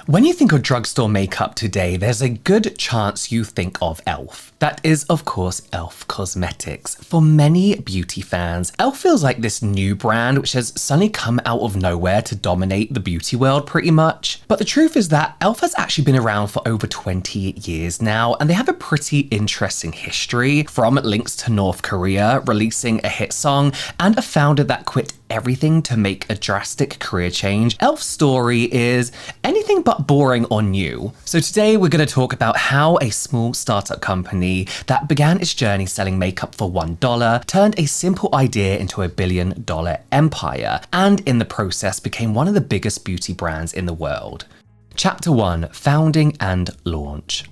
When you think of drugstore makeup today, there's a good chance you think of E.l.f. That is, of course, E.l.f. Cosmetics. For many beauty fans, E.l.f. feels like this new brand which has suddenly come out of nowhere to dominate the beauty world pretty much. But the truth is that E.l.f. has actually been around for over 20 years now, and they have a pretty interesting history, from links to North Korea, releasing a hit song, and a founder that quit everything to make a drastic career change. E.l.f.'s story is anything but boring or new. So today we're going to talk about how a small startup company that began its journey selling makeup for $1 turned a simple idea into a billion-dollar empire, and in the process became one of the biggest beauty brands in the world. Chapter 1: Founding and Launch.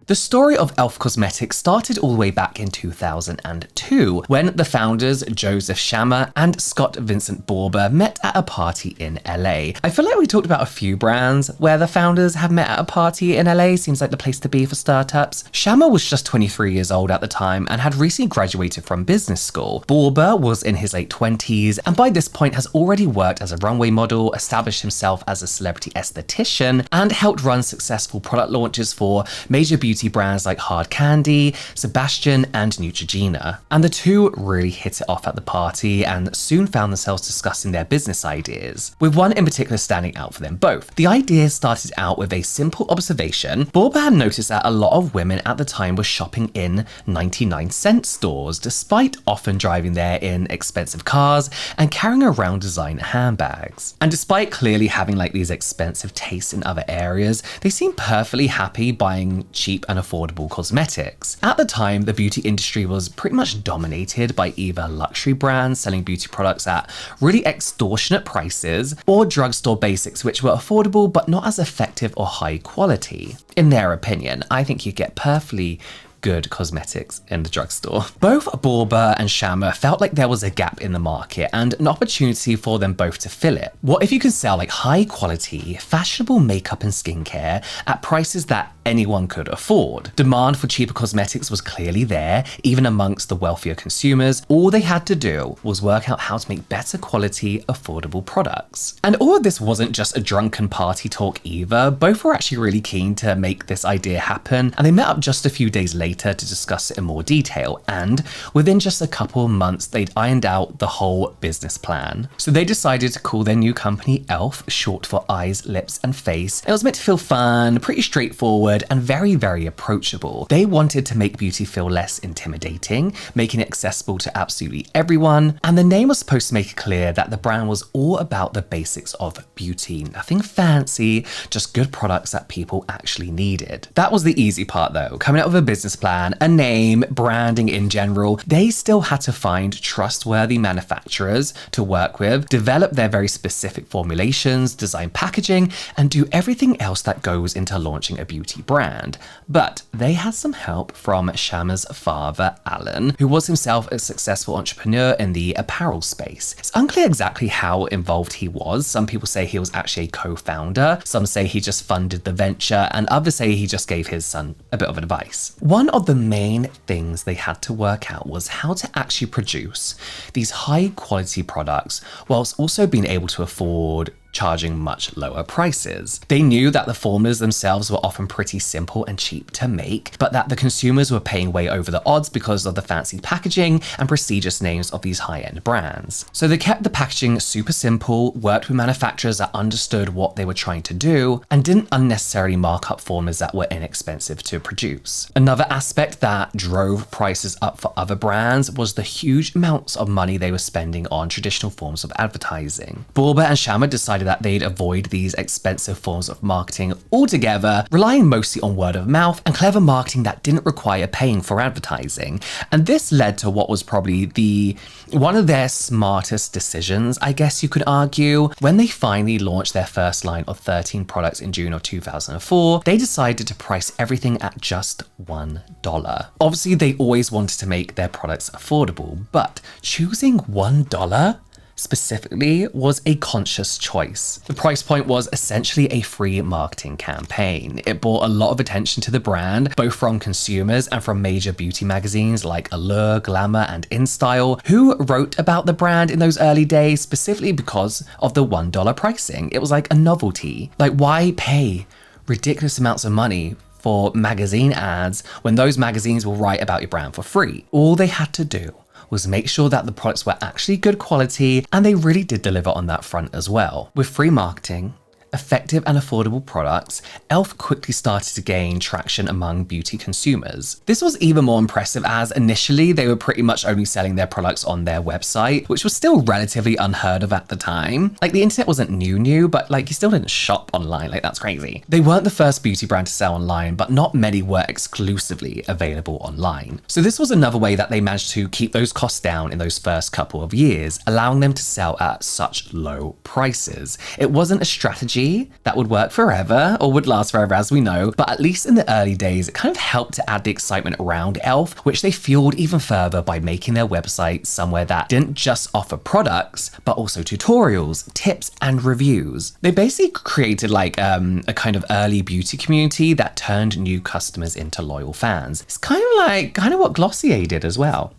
The story of E.l.f. Cosmetics started all the way back in 2002, when the founders Joseph Shammer and Scott Vincent Borber met at a party in LA. I feel like we talked about a few brands where the founders have met at a party in LA. Seems like the place to be for startups. Shammer was just 23 years old at the time and had recently graduated from business school. Borber was in his late 20s and by this point has already worked as a runway model, established himself as a celebrity esthetician, and helped run successful product launches for major beauty brands like Hard Candy, Sebastian, and Neutrogena. And the two really hit it off at the party and soon found themselves discussing their business ideas, with one in particular standing out for them both. The idea started out with a simple observation. Borber had noticed that a lot of women at the time were shopping in 99-cent stores, despite often driving there in expensive cars and carrying around designer handbags. And despite clearly having like these expensive tastes in other areas, they seemed perfectly happy buying cheap and affordable cosmetics. At the time, the beauty industry was pretty much dominated by either luxury brands selling beauty products at really extortionate prices, or drugstore basics which were affordable but not as effective or high quality. In their opinion, I think you get perfectly good cosmetics in the drugstore. Both Borber and Shammer felt like there was a gap in the market and an opportunity for them both to fill it. What if you could sell like high quality, fashionable makeup and skincare at prices that anyone could afford? Demand for cheaper cosmetics was clearly there, even amongst the wealthier consumers. All they had to do was work out how to make better quality, affordable products. And all of this wasn't just a drunken party talk either. Both were actually really keen to make this idea happen, and they met up just a few days later to discuss it in more detail, and within just a couple of months they'd ironed out the whole business plan. So they decided to call their new company E.l.f., short for eyes, lips and face. It was meant to feel fun, pretty straightforward and very, very approachable. They wanted to make beauty feel less intimidating, making it accessible to absolutely everyone, and the name was supposed to make it clear that the brand was all about the basics of beauty. Nothing fancy, just good products that people actually needed. That was the easy part though. Coming out with a business plan, a name, branding in general, they still had to find trustworthy manufacturers to work with, develop their very specific formulations, design packaging, and do everything else that goes into launching a beauty brand. But they had some help from Shammer's father, Alan, who was himself a successful entrepreneur in the apparel space. It's unclear exactly how involved he was. Some people say he was actually a co-founder, some say he just funded the venture, and others say he just gave his son a bit of advice. One of the main things they had to work out was how to actually produce these high quality products whilst also being able to afford charging much lower prices. They knew that the formulas themselves were often pretty simple and cheap to make, but that the consumers were paying way over the odds because of the fancy packaging and prestigious names of these high-end brands. So they kept the packaging super simple, worked with manufacturers that understood what they were trying to do, and didn't unnecessarily mark up formulas that were inexpensive to produce. Another aspect that drove prices up for other brands was the huge amounts of money they were spending on traditional forms of advertising. Borber and Shammer decided that they'd avoid these expensive forms of marketing altogether, relying mostly on word of mouth and clever marketing that didn't require paying for advertising. And this led to what was probably one of their smartest decisions, I guess you could argue. When they finally launched their first line of 13 products in June of 2004, they decided to price everything at just $1. Obviously, they always wanted to make their products affordable, but choosing $1 specifically was a conscious choice. The price point was essentially a free marketing campaign. It brought a lot of attention to the brand, both from consumers and from major beauty magazines like Allure, Glamour, and InStyle, who wrote about the brand in those early days specifically because of the $1 pricing. It was like a novelty. Like, why pay ridiculous amounts of money for magazine ads when those magazines will write about your brand for free? All they had to do was make sure that the products were actually good quality, and they really did deliver on that front as well. With free marketing, effective and affordable products, e.l.f. quickly started to gain traction among beauty consumers. This was even more impressive as initially they were pretty much only selling their products on their website, which was still relatively unheard of at the time. Like, the internet wasn't new, but like, you still didn't shop online. Like, that's crazy. They weren't the first beauty brand to sell online, but not many were exclusively available online. So this was another way that they managed to keep those costs down in those first couple of years, allowing them to sell at such low prices. It wasn't a strategy that would work forever or would last forever, as we know, but at least in the early days, it kind of helped to add the excitement around e.l.f., which they fueled even further by making their website somewhere that didn't just offer products, but also tutorials, tips, and reviews. They basically created like a kind of early beauty community that turned new customers into loyal fans. It's kind of what Glossier did as well.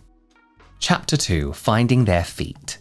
Chapter 2, Finding Their Feet.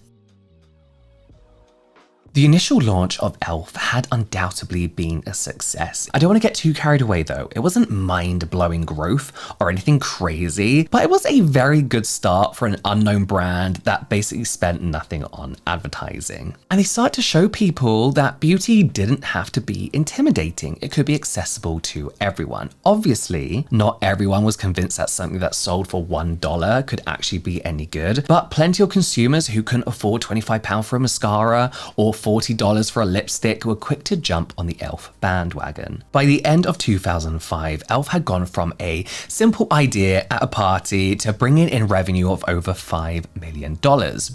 The initial launch of e.l.f. had undoubtedly been a success. I don't want to get too carried away though. It wasn't mind-blowing growth or anything crazy, but it was a very good start for an unknown brand that basically spent nothing on advertising. And they started to show people that beauty didn't have to be intimidating. It could be accessible to everyone. Obviously, not everyone was convinced that something that sold for $1 could actually be any good, but plenty of consumers who couldn't afford £25 for a mascara or $40 for a lipstick were quick to jump on the e.l.f. bandwagon. By the end of 2005, e.l.f. had gone from a simple idea at a party to bringing in revenue of over $5 million.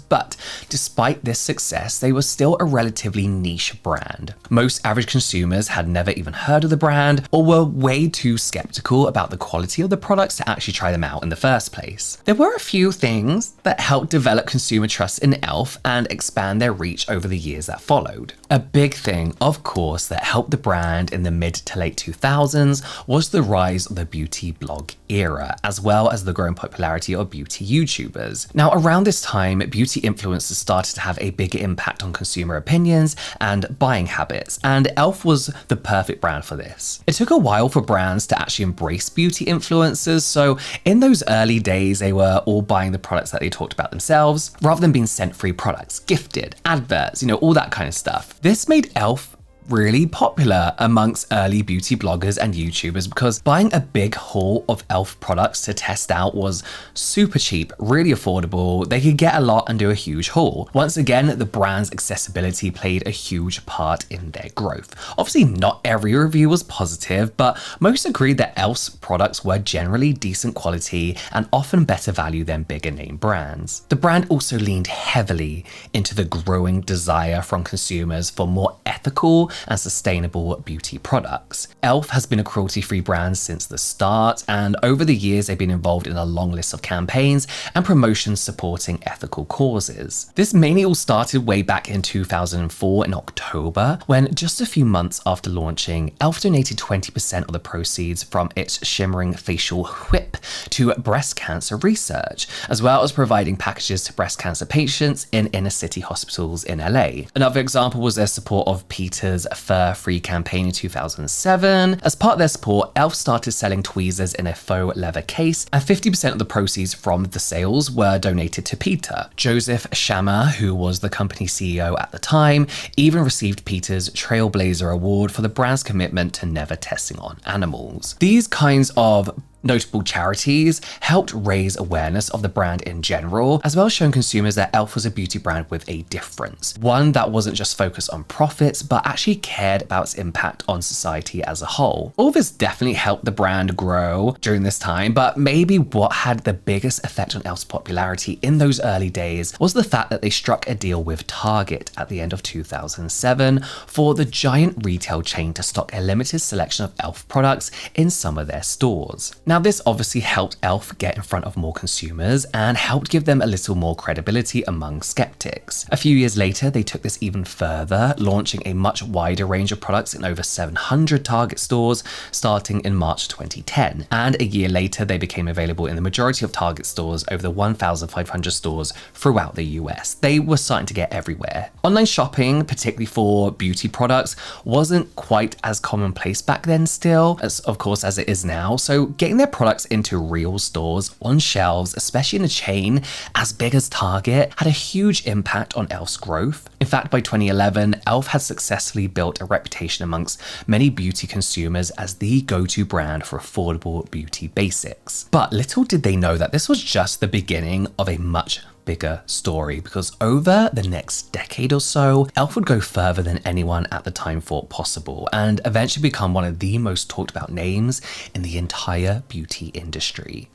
But despite this success, they were still a relatively niche brand. Most average consumers had never even heard of the brand or were way too skeptical about the quality of the products to actually try them out in the first place. There were a few things that helped develop consumer trust in e.l.f. and expand their reach over the years that followed. A big thing, of course, that helped the brand in the mid to late 2000s was the rise of the beauty blog era, as well as the growing popularity of beauty YouTubers. Now, around this time, beauty influencers started to have a bigger impact on consumer opinions and buying habits, and e.l.f. was the perfect brand for this. It took a while for brands to actually embrace beauty influencers, so in those early days, they were all buying the products that they talked about themselves, rather than being sent free products, gifted, adverts, all that kind of stuff. This made e.l.f. really popular amongst early beauty bloggers and YouTubers because buying a big haul of e.l.f. products to test out was super cheap, really affordable. They could get a lot and do a huge haul. Once again, the brand's accessibility played a huge part in their growth. Obviously, not every review was positive, but most agreed that e.l.f.'s products were generally decent quality and often better value than bigger name brands. The brand also leaned heavily into the growing desire from consumers for more ethical and sustainable beauty products. e.l.f. has been a cruelty-free brand since the start, and over the years they've been involved in a long list of campaigns and promotions supporting ethical causes. This mainly all started way back in 2004 in October, when just a few months after launching, e.l.f. donated 20% of the proceeds from its shimmering facial whip to breast cancer research, as well as providing packages to breast cancer patients in inner city hospitals in LA. Another example was their support of Peter's fur-free campaign in 2007. As part of their support, e.l.f. started selling tweezers in a faux leather case, and 50% of the proceeds from the sales were donated to Peter. Joseph Shammer, who was the company CEO at the time, even received Peter's Trailblazer Award for the brand's commitment to never testing on animals. These kinds of notable charities helped raise awareness of the brand in general, as well as showing consumers that e.l.f. was a beauty brand with a difference. One that wasn't just focused on profits, but actually cared about its impact on society as a whole. All this definitely helped the brand grow during this time, but maybe what had the biggest effect on e.l.f.'s popularity in those early days was the fact that they struck a deal with Target at the end of 2007 for the giant retail chain to stock a limited selection of e.l.f. products in some of their stores. Now, this obviously helped e.l.f. get in front of more consumers and helped give them a little more credibility among skeptics. A few years later, they took this even further, launching a much wider range of products in over 700 Target stores, starting in March 2010. And a year later, they became available in the majority of Target stores over the 1,500 stores throughout the US. They were starting to get everywhere. Online shopping, particularly for beauty products, wasn't quite as commonplace back then still, as of course as it is now. So getting their products into real stores on shelves, especially in a chain as big as Target, had a huge impact on e.l.f.'s growth. In fact, by 2011, e.l.f. had successfully built a reputation amongst many beauty consumers as the go-to brand for affordable beauty basics. But little did they know that this was just the beginning of a much bigger story, because over the next decade or so, e.l.f. would go further than anyone at the time thought possible and eventually become one of the most talked about names in the entire beauty industry.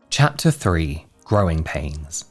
Chapter 3: Growing Pains.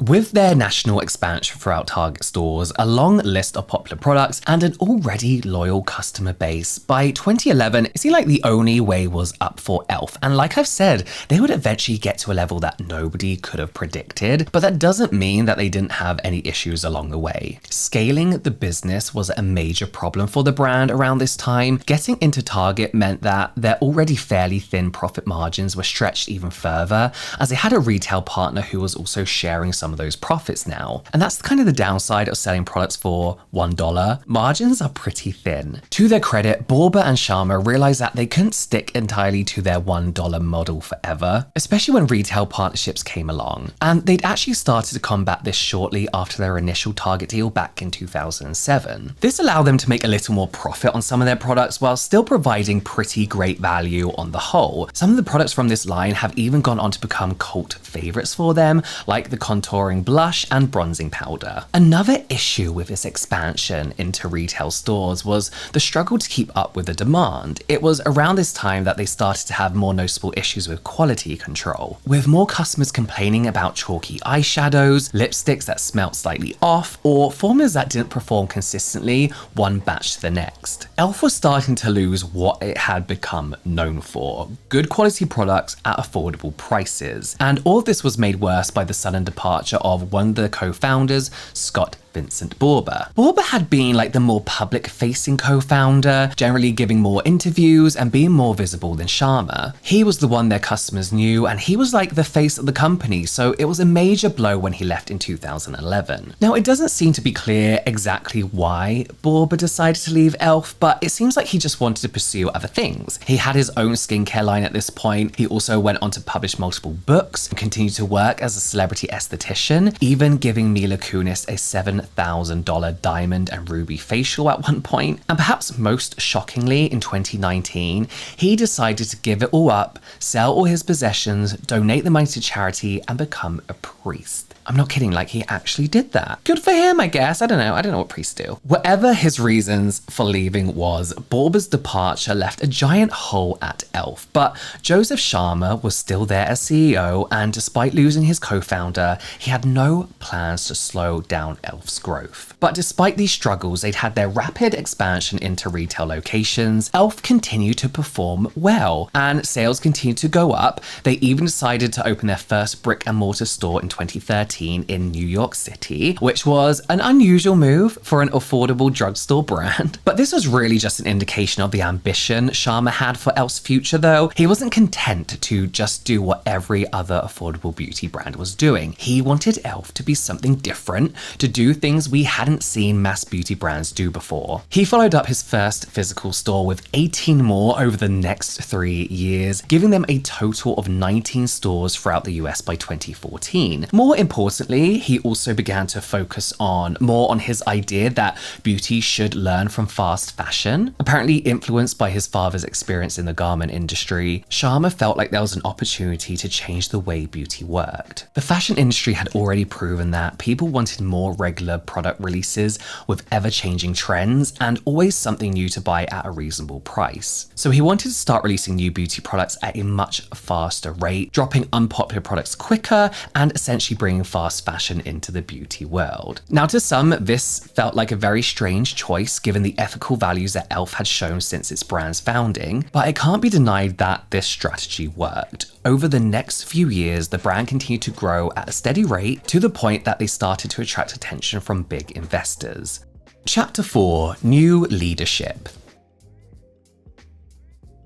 With their national expansion throughout Target stores, a long list of popular products, and an already loyal customer base, by 2011, it seemed like the only way was up for e.l.f. And like I've said, they would eventually get to a level that nobody could have predicted, but that doesn't mean that they didn't have any issues along the way. Scaling the business was a major problem for the brand around this time. Getting into Target meant that their already fairly thin profit margins were stretched even further, as they had a retail partner who was also sharing some of those profits now. And that's kind of the downside of selling products for $1. Margins are pretty thin. To their credit, Borba and Sharma realized that they couldn't stick entirely to their $1 model forever, especially when retail partnerships came along. And they'd actually started to combat this shortly after their initial Target deal back in 2007. This allowed them to make a little more profit on some of their products while still providing pretty great value on the whole. Some of the products from this line have even gone on to become cult favorites for them, like the contouring blush and bronzing powder. Another issue with this expansion into retail stores was the struggle to keep up with the demand. It was around this time that they started to have more noticeable issues with quality control, with more customers complaining about chalky eyeshadows, lipsticks that smelled slightly off, or formulas that didn't perform consistently one batch to the next. e.l.f. was starting to lose what it had become known for: good quality products at affordable prices. And all of this was made worse by the sudden departure of one of the co-founders, Scott Vincent Borba. Borba had been like the more public-facing co-founder, generally giving more interviews and being more visible than Sharma. He was the one their customers knew, and he was like the face of the company, so it was a major blow when he left in 2011. Now, it doesn't seem to be clear exactly why Borba decided to leave e.l.f., but it seems like he just wanted to pursue other things. He had his own skincare line at this point. He also went on to publish multiple books and continued to work as a celebrity esthetician, even giving Mila Kunis a $7,000 diamond and ruby facial at one point. And perhaps most shockingly, in 2019, he decided to give it all up, sell all his possessions, donate the money to charity, and become a priest. I'm not kidding, like he actually did that. Good for him, I guess. I don't know what priests do. Whatever his reasons for leaving was, Borba's departure left a giant hole at e.l.f. But Joseph Sharma was still there as CEO, and despite losing his co-founder, he had no plans to slow down e.l.f.'s growth. But despite these struggles, they'd had their rapid expansion into retail locations. e.l.f. continued to perform well, and sales continued to go up. They even decided to open their first brick and mortar store in 2013 in New York City, which was an unusual move for an affordable drugstore brand. But this was really just an indication of the ambition Sharma had for e.l.f.'s future, though. He wasn't content to just do what every other affordable beauty brand was doing. He wanted e.l.f. to be something different, to do things we hadn't seen mass beauty brands do before. He followed up his first physical store with 18 more over the next 3 years, giving them a total of 19 stores throughout the US by 2014. More importantly, he also began to focus more on his idea that beauty should learn from fast fashion. Apparently influenced by his father's experience in the garment industry, Sharma felt like there was an opportunity to change the way beauty worked. The fashion industry had already proven that people wanted more regular product releases with ever-changing trends and always something new to buy at a reasonable price. So he wanted to start releasing new beauty products at a much faster rate, dropping unpopular products quicker, and essentially bringing fast fashion into the beauty world. Now, to some, this felt like a very strange choice given the ethical values that e.l.f. had shown since its brand's founding, but it can't be denied that this strategy worked. Over the next few years, the brand continued to grow at a steady rate to the point that they started to attract attention from big investors. Chapter 4: New Leadership.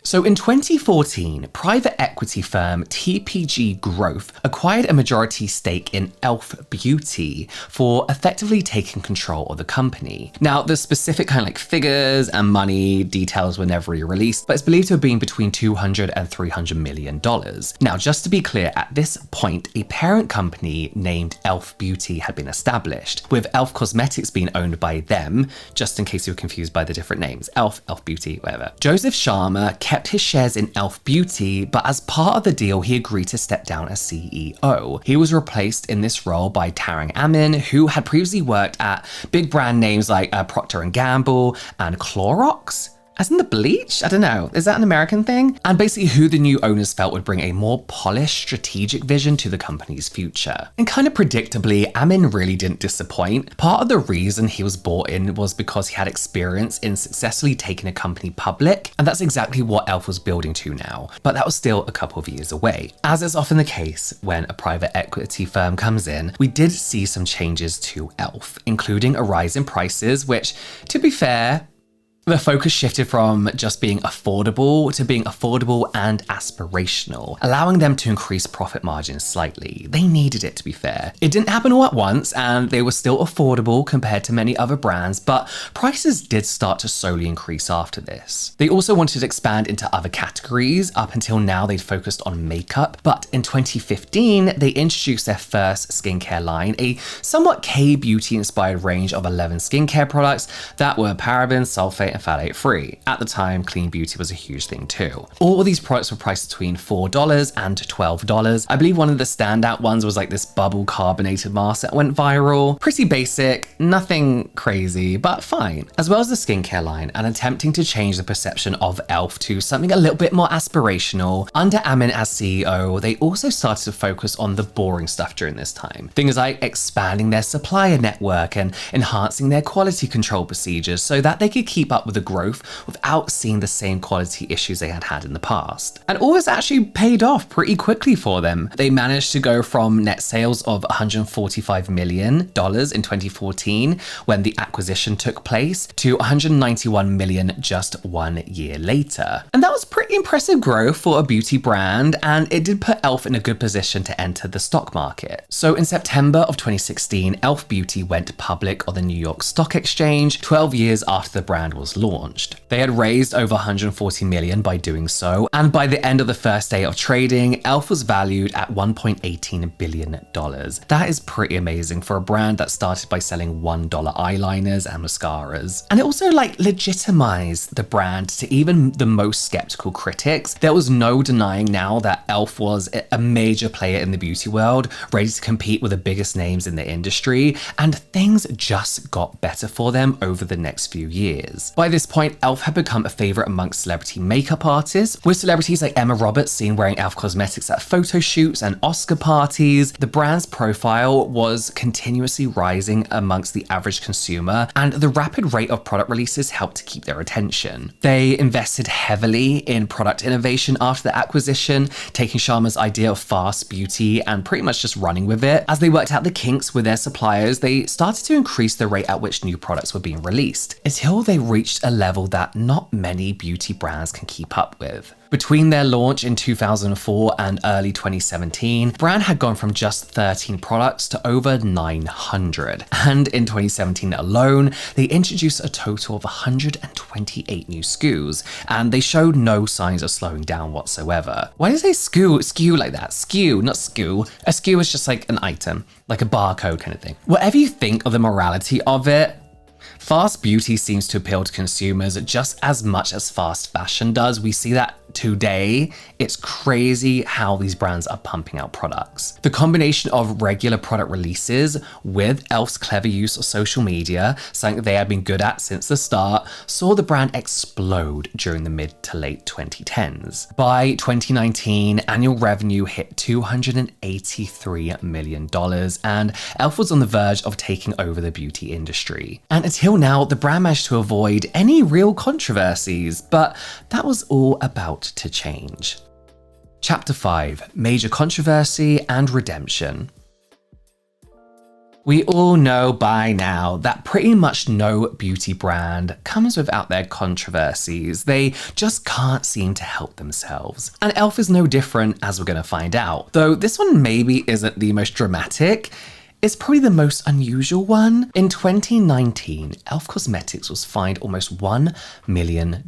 So in 2014, private equity firm TPG Growth acquired a majority stake in e.l.f. Beauty for effectively taking control of the company. Now, the specific kind of like figures and money details were never really released, but it's believed to have been between $200 and $300 million. Now, just to be clear, at this point, a parent company named e.l.f. Beauty had been established, with e.l.f. Cosmetics being owned by them, just in case you were confused by the different names, e.l.f., e.l.f. Beauty, whatever. Joseph Sharma kept his shares in e.l.f. Beauty, but as part of the deal, he agreed to step down as CEO. He was replaced in this role by Tarang Amin, who had previously worked at big brand names like Procter & Gamble and Clorox. As in the bleach? I don't know. Is that an American thing? And basically who the new owners felt would bring a more polished, strategic vision to the company's future. And kind of predictably, Amin really didn't disappoint. Part of the reason he was brought in was because he had experience in successfully taking a company public, and that's exactly what e.l.f. was building to now. But that was still a couple of years away. As is often the case when a private equity firm comes in, we did see some changes to e.l.f., including a rise in prices, which, to be fair, the focus shifted from just being affordable to being affordable and aspirational, allowing them to increase profit margins slightly. They needed it, to be fair. It didn't happen all at once, and they were still affordable compared to many other brands, but prices did start to slowly increase after this. They also wanted to expand into other categories. Up until now, they'd focused on makeup, but in 2015, they introduced their first skincare line, a somewhat K-beauty inspired range of 11 skincare products that were paraben, sulfate, and phthalate free. At the time, clean beauty was a huge thing too. All of these products were priced between $4 and $12. I believe one of the standout ones was like this bubble carbonated mask that went viral. Pretty basic, nothing crazy, but fine. As well as the skincare line, and attempting to change the perception of e.l.f. to something a little bit more aspirational, under Amin as CEO, they also started to focus on the boring stuff during this time. Things like expanding their supplier network and enhancing their quality control procedures so that they could keep up with the growth without seeing the same quality issues they had had in the past. And all this actually paid off pretty quickly for them. They managed to go from net sales of $145 million in 2014 when the acquisition took place to $191 million just 1 year later. And that was pretty impressive growth for a beauty brand, and it did put e.l.f. in a good position to enter the stock market. So in September of 2016, e.l.f. Beauty went public on the New York Stock Exchange 12 years after the brand was launched. They had raised over $140 million by doing so, and by the end of the first day of trading, e.l.f. was valued at $1.18 billion. That is pretty amazing for a brand that started by selling $1 eyeliners and mascaras. And it also legitimized the brand to even the most skeptical critics. There was no denying now that e.l.f. was a major player in the beauty world, ready to compete with the biggest names in the industry, and things just got better for them over the next few years. By this point, e.l.f. had become a favorite amongst celebrity makeup artists, with celebrities like Emma Roberts seen wearing e.l.f. cosmetics at photo shoots and Oscar parties. The brand's profile was continuously rising amongst the average consumer, and the rapid rate of product releases helped to keep their attention. They invested heavily in product innovation after the acquisition, taking Sharma's idea of fast beauty and pretty much just running with it. As they worked out the kinks with their suppliers, they started to increase the rate at which new products were being released, until they reached a level that not many beauty brands can keep up with. Between their launch in 2004 and early 2017, the brand had gone from just 13 products to over 900. And in 2017 alone, they introduced a total of 128 new SKUs, and they showed no signs of slowing down whatsoever. Why do they say SKU like that? SKU, not SKU. A SKU is just like an item, like a barcode kind of thing. Whatever you think of the morality of it, fast beauty seems to appeal to consumers just as much as fast fashion does. We see that today, it's crazy how these brands are pumping out products. The combination of regular product releases with e.l.f.'s clever use of social media, something they had been good at since the start, saw the brand explode during the mid to late 2010s. By 2019, annual revenue hit $283 million, and e.l.f. was on the verge of taking over the beauty industry. And until now, the brand managed to avoid any real controversies, but that was all about to change. Chapter 5: Major Controversy and Redemption. We all know by now that pretty much no beauty brand comes without their controversies. They just can't seem to help themselves. And e.l.f. is no different, as we're going to find out. Though this one maybe isn't the most dramatic, it's probably the most unusual one. In 2019, e.l.f. Cosmetics was fined almost $1 million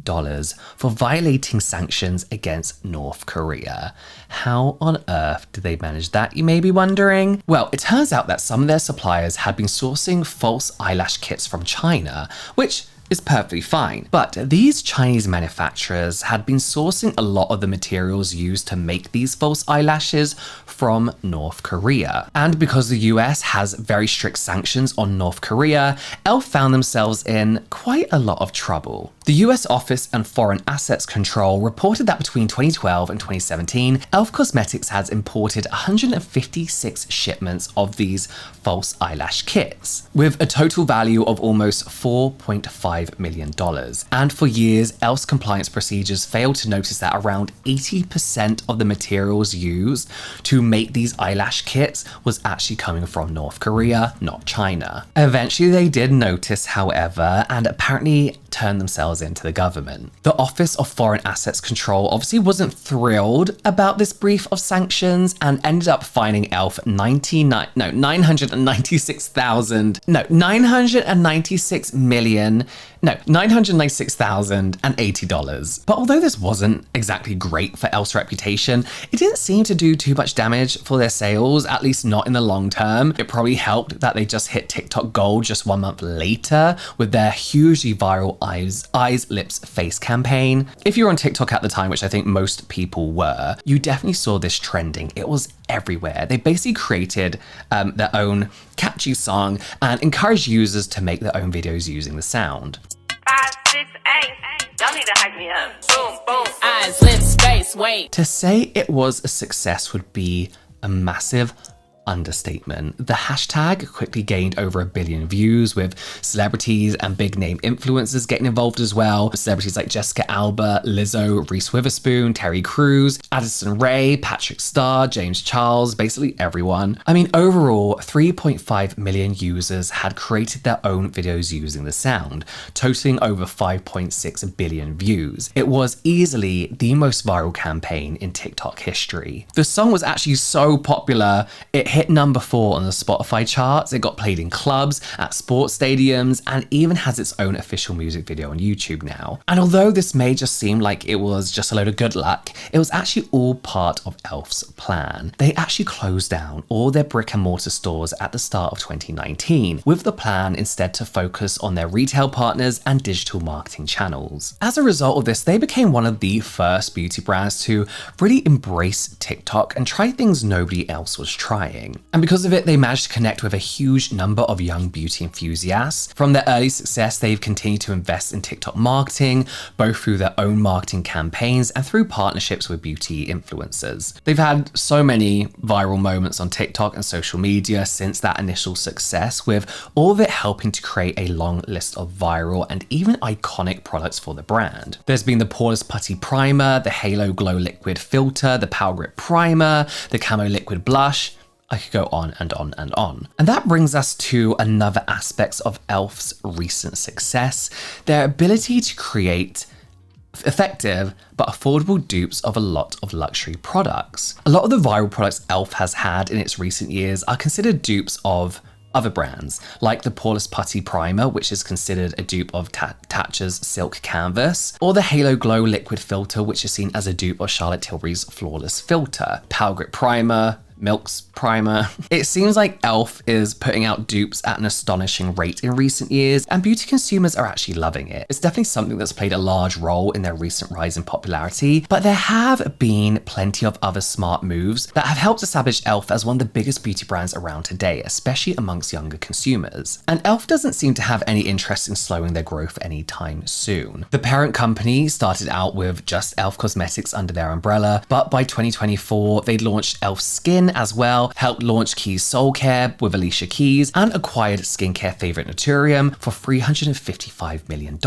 for violating sanctions against North Korea. How on earth did they manage that, you may be wondering? Well, it turns out that some of their suppliers had been sourcing false eyelash kits from China, which is perfectly fine. But these Chinese manufacturers had been sourcing a lot of the materials used to make these false eyelashes from North Korea. And because the US has very strict sanctions on North Korea, e.l.f. found themselves in quite a lot of trouble. The US Office of Foreign Assets Control reported that between 2012 and 2017, e.l.f. Cosmetics has imported 156 shipments of these false eyelash kits, with a total value of almost $4.5 million. And for years, e.l.f.'s compliance procedures failed to notice that around 80% of the materials used to make these eyelash kits was actually coming from North Korea, not China. Eventually they did notice, however, and apparently turned themselves into the government. The Office of Foreign Assets Control obviously wasn't thrilled about this brief of sanctions and ended up fining e.l.f. $996,080. But although this wasn't exactly great for e.l.f.'s reputation, it didn't seem to do too much damage for their sales, at least not in the long term. It probably helped that they just hit TikTok gold just 1 month later with their hugely viral eyes, lips, face campaign. If you were on TikTok at the time, which I think most people were, you definitely saw this trending. It was everywhere. They basically created their own catchy song and encouraged users to make their own videos using the sound. 5, 6, 8. Y'all need to hype me up. Boom, boom. Eyes, lips, face, wait. To say it was a success would be a massive understatement. The hashtag quickly gained over 1 billion views, with celebrities and big name influencers getting involved as well. Celebrities like Jessica Alba, Lizzo, Reese Witherspoon, Terry Crews, Addison Rae, Patrick Starr, James Charles, basically everyone. I mean, overall, 3.5 million users had created their own videos using the sound, totaling over 5.6 billion views. It was easily the most viral campaign in TikTok history. The song was actually so popular, it hit number 4 on the Spotify charts. It got played in clubs, at sports stadiums, and even has its own official music video on YouTube now. And although this may just seem like it was just a load of good luck, it was actually all part of e.l.f.'s plan. They actually closed down all their brick and mortar stores at the start of 2019, with the plan instead to focus on their retail partners and digital marketing channels. As a result of this, they became one of the first beauty brands to really embrace TikTok and try things nobody else was trying. And because of it, they managed to connect with a huge number of young beauty enthusiasts. From their early success, they've continued to invest in TikTok marketing, both through their own marketing campaigns and through partnerships with beauty influencers. They've had so many viral moments on TikTok and social media since that initial success, with all of it helping to create a long list of viral and even iconic products for the brand. There's been the Poreless Putty Primer, the Halo Glow Liquid Filter, the Power Grip Primer, the Camo Liquid Blush. I could go on and on and on. And that brings us to another aspect of e.l.f.'s recent success, their ability to create effective but affordable dupes of a lot of luxury products. A lot of the viral products e.l.f. has had in its recent years are considered dupes of other brands, like the Poreless Putty Primer, which is considered a dupe of Tatcha's Silk Canvas, or the Halo Glow Liquid Filter, which is seen as a dupe of Charlotte Tilbury's Flawless Filter. Power Grip Primer, Milk's primer. It seems like e.l.f. is putting out dupes at an astonishing rate in recent years, and beauty consumers are actually loving it. It's definitely something that's played a large role in their recent rise in popularity, but there have been plenty of other smart moves that have helped establish e.l.f. as one of the biggest beauty brands around today, especially amongst younger consumers. And e.l.f. doesn't seem to have any interest in slowing their growth anytime soon. The parent company started out with just e.l.f. Cosmetics under their umbrella, but by 2024, they launched e.l.f. Skin as well, helped launch Keys Soul Care with Alicia Keys, and acquired skincare favorite Naturium for $355 million.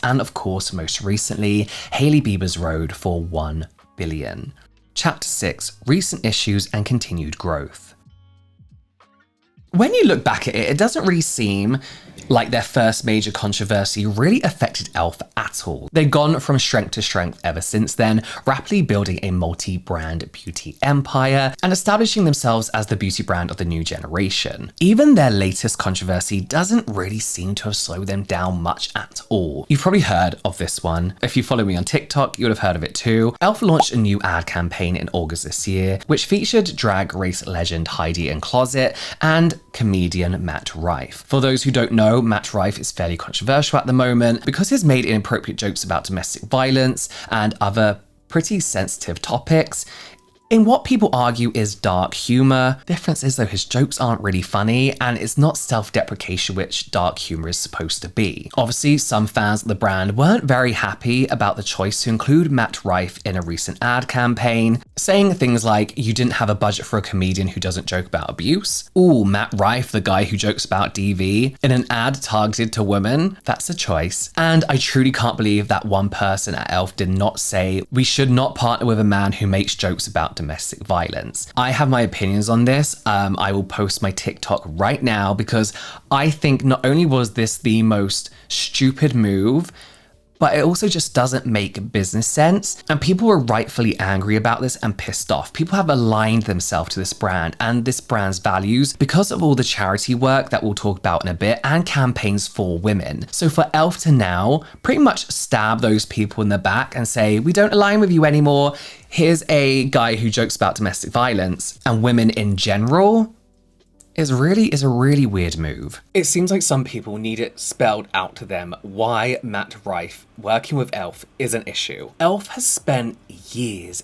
And of course, most recently, Hailey Bieber's Rhode for $1 billion. Chapter 6, Recent Issues and Continued Growth. When you look back at it, it doesn't really seem like their first major controversy really affected e.l.f. at all. They've gone from strength to strength ever since then, rapidly building a multi-brand beauty empire and establishing themselves as the beauty brand of the new generation. Even their latest controversy doesn't really seem to have slowed them down much at all. You've probably heard of this one. If you follow me on TikTok, you would have heard of it too. e.l.f. launched a new ad campaign in August this year, which featured drag race legend Heidi N Closet and comedian Matt Rife. For those who don't know, Matt Rife is fairly controversial at the moment because he's made inappropriate jokes about domestic violence and other pretty sensitive topics in what people argue is dark humor. The difference is though, his jokes aren't really funny and it's not self-deprecation, which dark humor is supposed to be. Obviously, some fans of the brand weren't very happy about the choice to include Matt Rife in a recent ad campaign, saying things like, "You didn't have a budget for a comedian who doesn't joke about abuse." Ooh, Matt Rife, the guy who jokes about DV, in an ad targeted to women? That's a choice. And I truly can't believe that one person at e.l.f. did not say, "We should not partner with a man who makes jokes about domestic violence." I have my opinions on this. I will post my TikTok right now because I think not only was this the most stupid move, but it also just doesn't make business sense. And people were rightfully angry about this and pissed off. People have aligned themselves to this brand and this brand's values because of all the charity work that we'll talk about in a bit and campaigns for women. So for e.l.f. to now pretty much stab those people in the back and say, "We don't align with you anymore. Here's a guy who jokes about domestic violence and women in general," is a really weird move. It seems like some people need it spelled out to them why Matt Rife working with e.l.f. is an issue. e.l.f. has spent years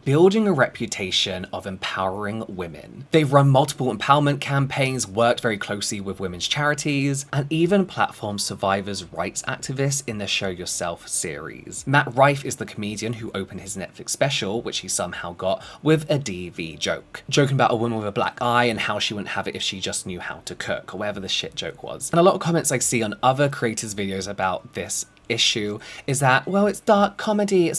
building a reputation of empowering women. They've run multiple empowerment campaigns, worked very closely with women's charities, and even platformed survivors' rights activists in the Show Yourself series. Matt Rife is the comedian who opened his Netflix special, which he somehow got, with a DV joke. Joking about a woman with a black eye and how she wouldn't have it if she just knew how to cook, or whatever the shit joke was. And a lot of comments I see on other creators' videos about this issue is that, well, it's dark comedy.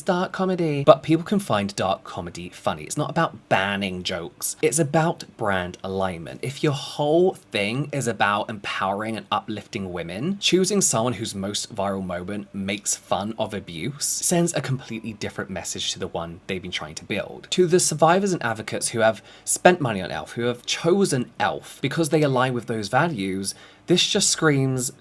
But people can find dark comedy funny. It's not about banning jokes. It's about brand alignment. If your whole thing is about empowering and uplifting women, choosing someone whose most viral moment makes fun of abuse sends a completely different message to the one they've been trying to build. To the survivors and advocates who have spent money on e.l.f., who have chosen e.l.f. because they align with those values, this just screams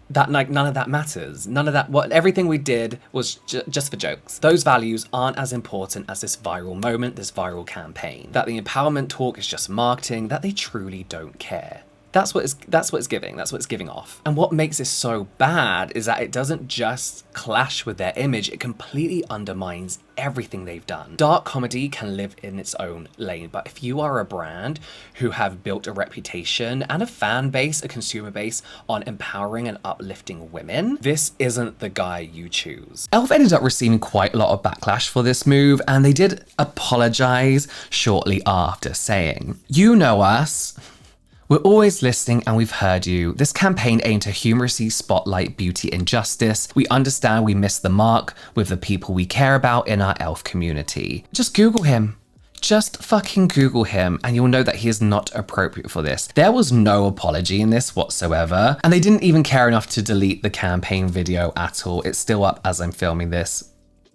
that like none of that matters. None of that, everything we did was just for jokes. Those values aren't as important as this viral moment, this viral campaign. That the empowerment talk is just marketing, that they truly don't care. That's what it's giving off. And what makes this so bad is that it doesn't just clash with their image, it completely undermines everything they've done. Dark comedy can live in its own lane, but if you are a brand who have built a reputation and a fan base, a consumer base on empowering and uplifting women, this isn't the guy you choose. e.l.f. ended up receiving quite a lot of backlash for this move, and they did apologize shortly after, saying, "You know us. We're always listening and we've heard you. This campaign aimed to humorously spotlight beauty injustice. We understand we missed the mark with the people we care about in our e.l.f. community." Just Google him. Just fucking Google him and you'll know that he is not appropriate for this. There was no apology in this whatsoever, and they didn't even care enough to delete the campaign video at all. It's still up as I'm filming this.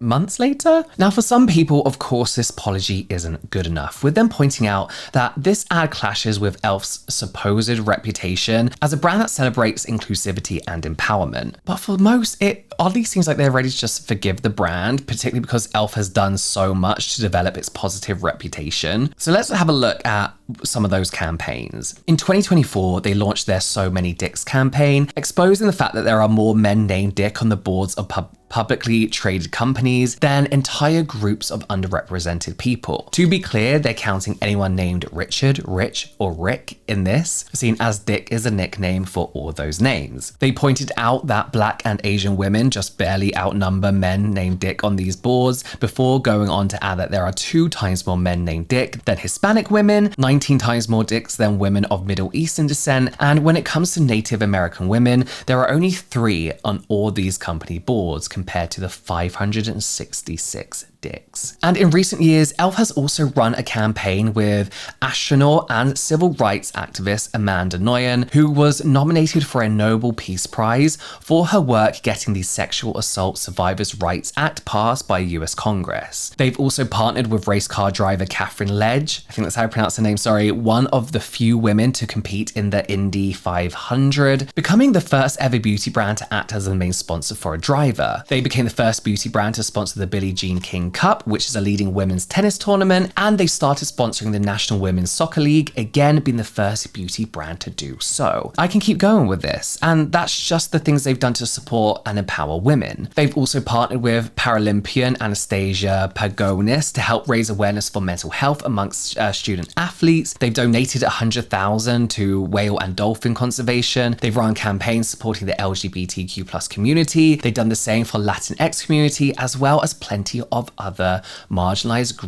months later. Now, for some people, of course, this apology isn't good enough, with them pointing out that this ad clashes with e.l.f.'s supposed reputation as a brand that celebrates inclusivity and empowerment. But for most, it oddly seems like they're ready to just forgive the brand, particularly because e.l.f. has done so much to develop its positive reputation. So let's have a look at some of those campaigns. In 2024, they launched their So Many Dicks campaign, exposing the fact that there are more men named Dick on the boards of publicly traded companies than entire groups of underrepresented people. To be clear, they're counting anyone named Richard, Rich, or Rick in this, seen as Dick is a nickname for all those names. They pointed out that Black and Asian women just barely outnumber men named Dick on these boards, before going on to add that there are 2 times more men named Dick than Hispanic women, 19 times more Dicks than women of Middle Eastern descent, and when it comes to Native American women, there are only 3 on all these company boards compared to the 566 Dicks. And in recent years, e.l.f. has also run a campaign with astronaut and civil rights activist Amanda Nguyen, who was nominated for a Nobel Peace Prize for her work getting the Sexual Assault Survivors' Rights Act passed by US Congress. They've also partnered with race car driver Catherine Ledge, I think that's how I pronounce her name, sorry, one of the few women to compete in the Indy 500, becoming the first ever beauty brand to act as the main sponsor for a driver. They became the first beauty brand to sponsor the Billie Jean King Cup, which is a leading women's tennis tournament, and they started sponsoring the National Women's Soccer League, again being the first beauty brand to do so. I can keep going with this, and that's just the things they've done to support and empower women. They've also partnered with Paralympian Anastasia Pagonis to help raise awareness for mental health amongst student athletes. They've donated $100,000 to whale and dolphin conservation. They've run campaigns supporting the LGBTQ+ community. They've done the same for Latinx community, as well as plenty of other marginalized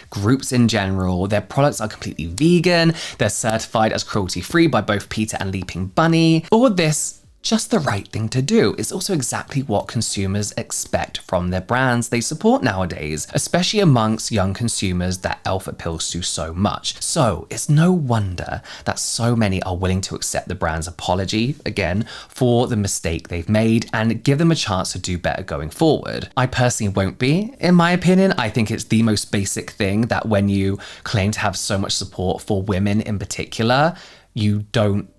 groups in general. Their products are completely vegan. They're certified as cruelty-free by both PETA and Leaping Bunny. All of this, just the right thing to do. It's also exactly what consumers expect from their brands they support nowadays, especially amongst young consumers that e.l.f. appeals to so much. So it's no wonder that so many are willing to accept the brand's apology, again, for the mistake they've made and give them a chance to do better going forward. I personally won't be, in my opinion. I think it's the most basic thing that when you claim to have so much support for women in particular, you don't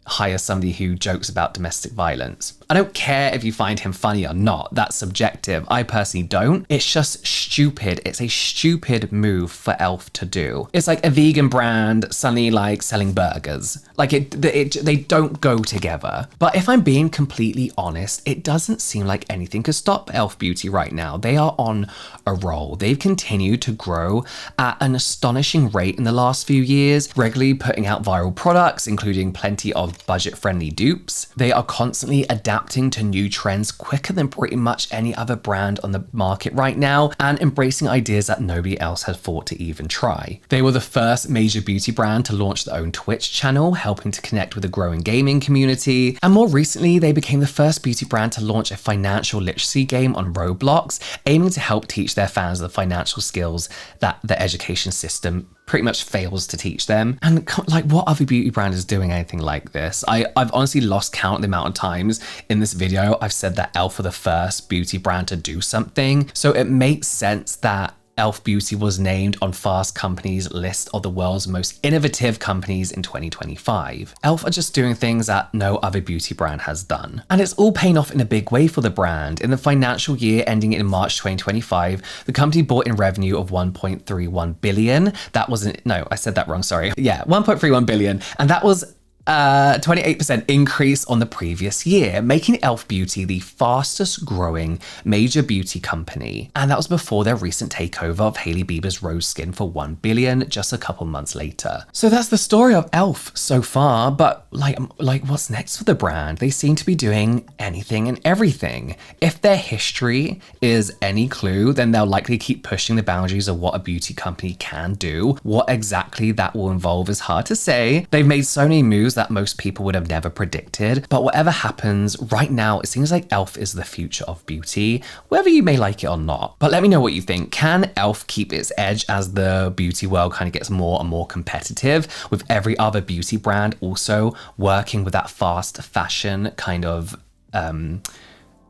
hire somebody who jokes about domestic violence. I don't care if you find him funny or not. That's subjective. I personally don't. It's just stupid. It's a stupid move for e.l.f. to do. It's like a vegan brand suddenly like selling burgers. Like they don't go together. But if I'm being completely honest, it doesn't seem like anything could stop e.l.f. Beauty right now. They are on a roll. They've continued to grow at an astonishing rate in the last few years, regularly putting out viral products, including plenty of budget-friendly dupes. They are constantly adapting to new trends quicker than pretty much any other brand on the market right now, and embracing ideas that nobody else had thought to even try. They were the first major beauty brand to launch their own Twitch channel, helping to connect with a growing gaming community. And more recently, they became the first beauty brand to launch a financial literacy game on Roblox, aiming to help teach their fans the financial skills that the education system pretty much fails to teach them. And like, what other beauty brand is doing anything like this? I've honestly lost count the amount of times in this video I've said that e.l.f. were the first beauty brand to do something. So it makes sense that e.l.f. Beauty was named on Fast Company's list of the world's most innovative companies in 2025. e.l.f. are just doing things that no other beauty brand has done. And it's all paying off in a big way for the brand. In the financial year ending in March 2025, the company brought in revenue of 1.31 billion. That wasn't, no, I said that wrong, sorry. Yeah, 1.31 billion. And that was 28% increase on the previous year, making e.l.f. Beauty the fastest growing major beauty company. And that was before their recent takeover of Hailey Bieber's Rose Skin for 1 billion just a couple months later. So that's the story of e.l.f. so far, but like what's next for the brand? They seem to be doing anything and everything. If their history is any clue, then they'll likely keep pushing the boundaries of what a beauty company can do. What exactly that will involve is hard to say. They've made so many moves that most people would have never predicted. But whatever happens, right now, it seems like e.l.f. is the future of beauty, whether you may like it or not. But let me know what you think. Can e.l.f. keep its edge as the beauty world kind of gets more and more competitive, with every other beauty brand also working with that fast fashion kind of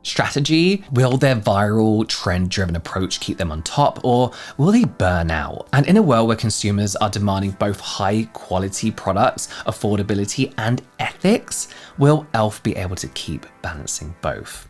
strategy? Will their viral, trend-driven approach keep them on top, or will they burn out? And in a world where consumers are demanding both high-quality products, affordability, and ethics, will e.l.f. be able to keep balancing both?